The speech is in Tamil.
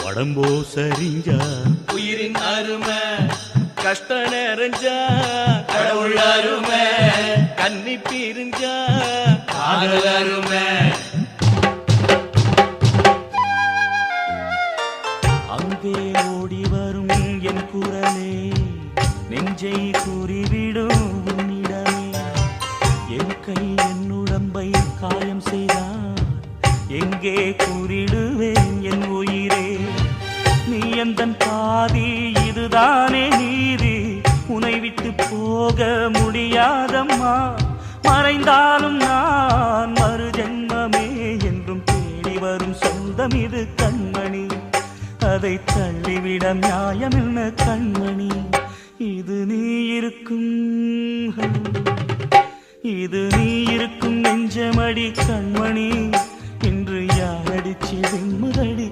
உடம்போ சரிஞ்சா உயிரின் அருமை கஷ்ட நிறைஞ்சா கடவுள் அருமை கன்னி பிரிஞ்சா காதல் அருமை அங்கே ஓடி வரும் என் குரலே நெஞ்சை கூறிவிடும் உன்னிடமே என் கை என் உடம்பை காயம் செய்தான் எங்கே கூறிடுவேன் என் உயிரே நீ எந்தன் பாதி இதுதானே நீதி உன்னை விட்டு போக முடியாதம்மா மறைந்தாலும் நான் மறு ஜென்மமே என்றும் தேடி வரும் சொந்தம் இது கண்மணி அதை தள்ளிவிட நியாயம் என்ன கண்மணி இது நீ இருக்கும் நெஞ்சமடி கண்மணி இன்று யாரடிச்சு வெண்முதடி